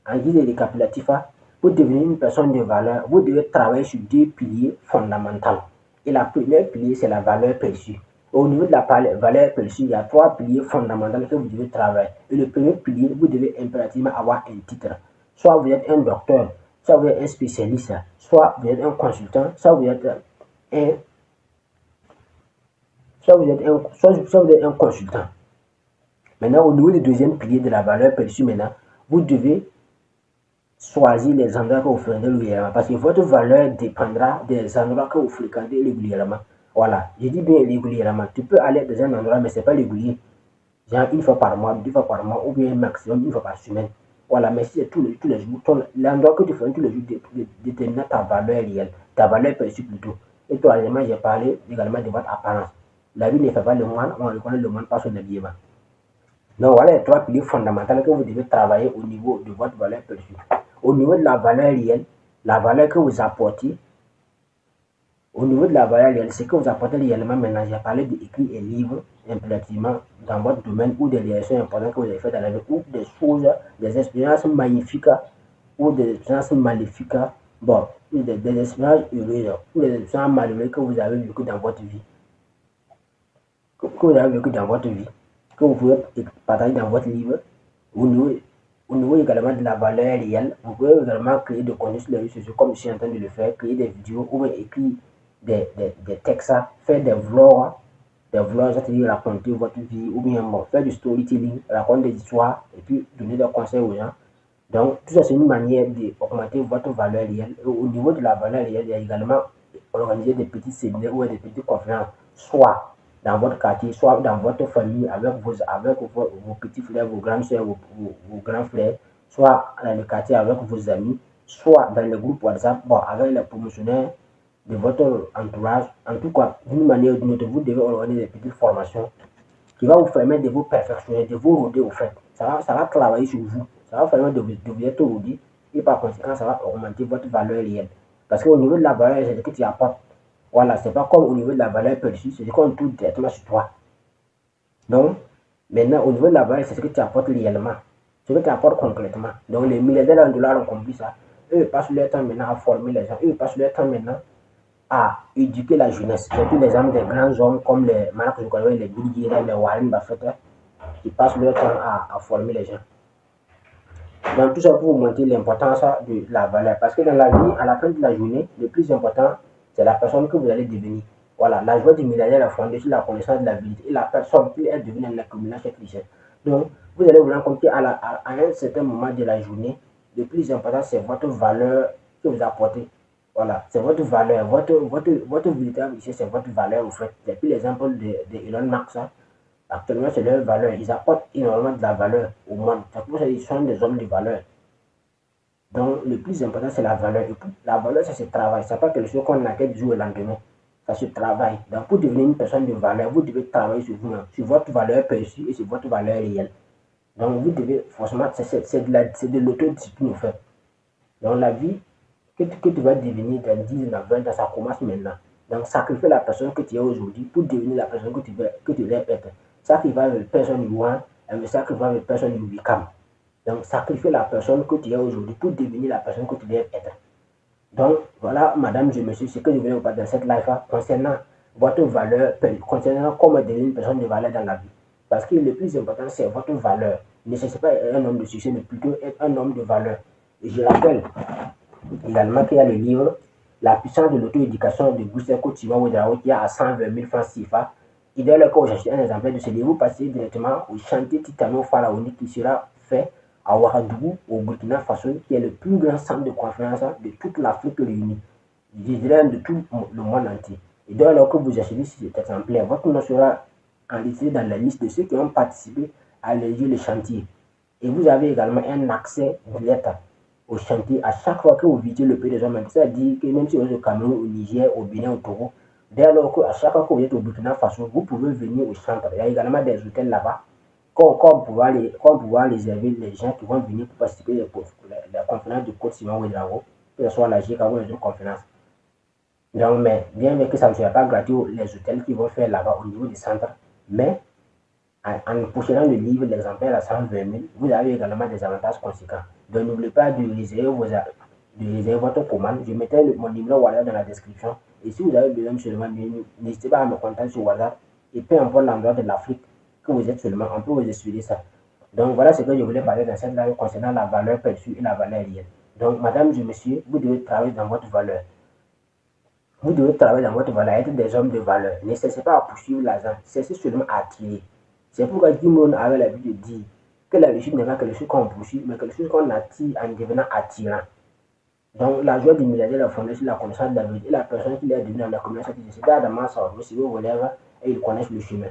En guise de récapitulatif, pour devenir une personne de valeur, vous devez travailler sur deux piliers fondamentaux. Et la première pilier, c'est la valeur perçue. Au niveau de la valeur perçue, il y a trois piliers fondamentaux que vous devez travailler. Et le premier pilier, vous devez impérativement avoir un titre. Soit vous êtes un docteur, soit vous êtes un spécialiste, soit vous êtes un consultant, soit vous êtes un, soit vous êtes un consultant. Maintenant, au niveau du deuxième pilier de la valeur perçue, maintenant, vous devez choisir les endroits que vous fréquentez régulièrement parce que votre valeur dépendra des endroits que vous fréquentez régulièrement. Voilà, je dis bien régulièrement. Tu peux aller dans un endroit, mais ce n'est pas régulier. Genre une fois par mois, deux fois par mois, ou bien maximum une fois par semaine. Voilà, mais si c'est tous les jours, l'endroit que tu fais tous les jours détermine ta valeur réelle, ta valeur perçue plutôt. Et troisièmement, j'ai parlé également de votre apparence. La vie ne fait pas le moine, on reconnaît le moine par son habillement. Donc voilà les trois piliers fondamentaux que vous devez travailler au niveau de votre valeur perçue. Au niveau de la valeur réelle, la valeur que vous apportez, au niveau de la valeur réelle, ce que vous apportez réellement maintenant, j'ai parlé d'écrire un livre impérativement dans votre domaine ou des réalisations importantes que vous avez faites dans la vie, ou des choses, des expériences magnifiques ou des expériences maléfiques, bon, des expériences heureuses ou des expériences malheureuses que vous avez vécues dans votre vie, que vous avez vécues dans votre vie, que vous pouvez partager dans votre livre, au niveau également de la valeur réelle, vous pouvez également créer des contenus sur les réseaux sociaux comme je suis en train de le faire, créer des vidéos ou écrire des textes, faire des vlogs, c'est-à-dire raconter votre vie ou bien bon, faire du storytelling, raconter des histoires et puis donner des conseils aux gens. Donc, tout ça, c'est une manière d'augmenter votre valeur réelle. Et au niveau de la valeur réelle, il y a également organiser des petits séminaires ou des petites conférences, soit dans votre quartier, soit dans votre famille, avec vos petits frères, vos grandes soeurs, vos grands frères, soit dans le quartier avec vos amis, soit dans le groupe WhatsApp, bon, avec les promotionnaires de votre entourage. En tout cas, d'une manière ou d'une autre, vous devez organiser des petites formations qui va vous permettre de vous perfectionner, de vous roder au fait. Ça va travailler sur vous. Ça va permettre de vous être rodé et par conséquent, ça va augmenter votre valeur réelle. Parce qu'au niveau de la valeur, c'est ce que tu apportes. Voilà, c'est pas comme au niveau de la valeur perçue, c'est ce qu'on trouve directement sur toi. Donc, maintenant, au niveau de la valeur, c'est ce que tu apportes réellement. Ce que tu apportes concrètement. Donc, les milliardaires en dollars ont compris ça. Eux, ils passent leur temps maintenant à former les gens. Eux, ils passent leur temps maintenant à éduquer la jeunesse. J'ai pris l'exemple des grands hommes comme les Mark Zuckerberg, les Bill Gates, les Warren Buffett, qui passent leur temps à former les gens. Donc tout ça pour vous montrer l'importance de la valeur. Parce que dans la vie, à la fin de la journée, le plus important, c'est la personne que vous allez devenir. Voilà, la joie du milliardaire est fondée sur la connaissance de la vérité. Et la personne qui est devenue un accumulant chaque richesse. Donc, vous allez vous rendre compte qu'à un certain moment de la journée, le plus important, c'est votre valeur que vous apportez. Voilà, c'est votre valeur. Votre véritable richesse, c'est votre valeur, en fait. J'ai pris l'exemple de Elon Musk. Actuellement, c'est leur valeur. Ils apportent énormément de la valeur au monde. C'est pour ça qu'ils sont des hommes de valeur. Donc, le plus important, c'est la valeur. Et la valeur, ça se travaille. Ce n'est pas quelque chose qu'on acquiert du jour au lendemain. Ça se travaille. Donc, pour devenir une personne de valeur, vous devez travailler sur vous-même, sur votre valeur perçue et sur votre valeur réelle. Donc, vous devez, forcément, c'est de l'autodiscipline, en fait. Dans la vie, que tu vas devenir dans 10 dans 20 ans, ça commence maintenant. Donc, sacrifier la personne que tu es aujourd'hui pour devenir la personne que tu veux être. Sacrifier la personne you want and sacrifice the person you become. Donc, sacrifier la personne que tu es aujourd'hui pour devenir la personne que tu veux être. Donc, voilà, madame, je monsieur, ce que je voulais vous parler dans cette life concernant votre valeur, concernant comment devenir une personne de valeur dans la vie. Parce que le plus important, c'est votre valeur. Ne cherchez pas être un homme de succès, mais plutôt être un homme de valeur. Et je rappelle également qu'il y a le livre La puissance de l'auto-éducation de Bruce Kotiwa Ouedraogo qui a à 120 000 francs CFA. Et dès lors que vous achetez un exemplaire de ce livre, vous passez directement au chantier titano-pharaonique qui sera fait à Ouagadougou, au Burkina Faso, qui est le plus grand centre de conférence de toute l'Afrique réunie, je dirais de tout le monde entier. Et dès lors que vous achetez cet exemplaire, votre nom sera enregistré dans la liste de ceux qui ont participé à élever le chantier. Et vous avez également un accès direct au chantier à chaque fois que vous visitez le pays des hommes. C'est-à-dire que même si vous êtes au Cameroun, au Niger, au Bénin, au Togo, dès lors qu'à chaque fois que vous êtes au Burkina Faso, vous pouvez venir au centre. Il y a également des hôtels là-bas comme pouvoir réserver les gens qui vont venir pour participer à la conférence du coach Simon Ouedraogo, que ce soit la GICA ou les autres conférences. Donc, mais bien que ça ne soit pas gratuit, les hôtels qui vont faire là-bas au niveau du centre, mais en possédant le livre, l'exemplaire à 120 000, vous avez également des avantages conséquents. Donc n'oubliez pas de réserver votre commande. Je mettrai mon numéro WhatsApp dans la description. Et si vous avez besoin seulement, n'hésitez pas à me contacter sur WhatsApp. Et peu importe l'endroit de l'Afrique que vous êtes seulement, on peut vous expliquer ça. Donc voilà ce que je voulais parler dans cette live concernant la valeur perçue et la valeur réelle. Donc madame et monsieur, vous devez travailler dans votre valeur. Vous devez travailler dans votre valeur, être des hommes de valeur. Ne cessez pas à poursuivre l'argent, cessez seulement à attirer. C'est pourquoi Dimon avait l'habitude de dire que la réussite n'est pas quelque chose qu'on poursuit, mais quelque chose qu'on attire en devenant attirant. Donc, la joie du milliardaire est fondée sur la connaissance de la vérité et la personne qui est devenue dans la communauté, c'est Adam Mansell, si vous voulez, et ils connaissent le chemin.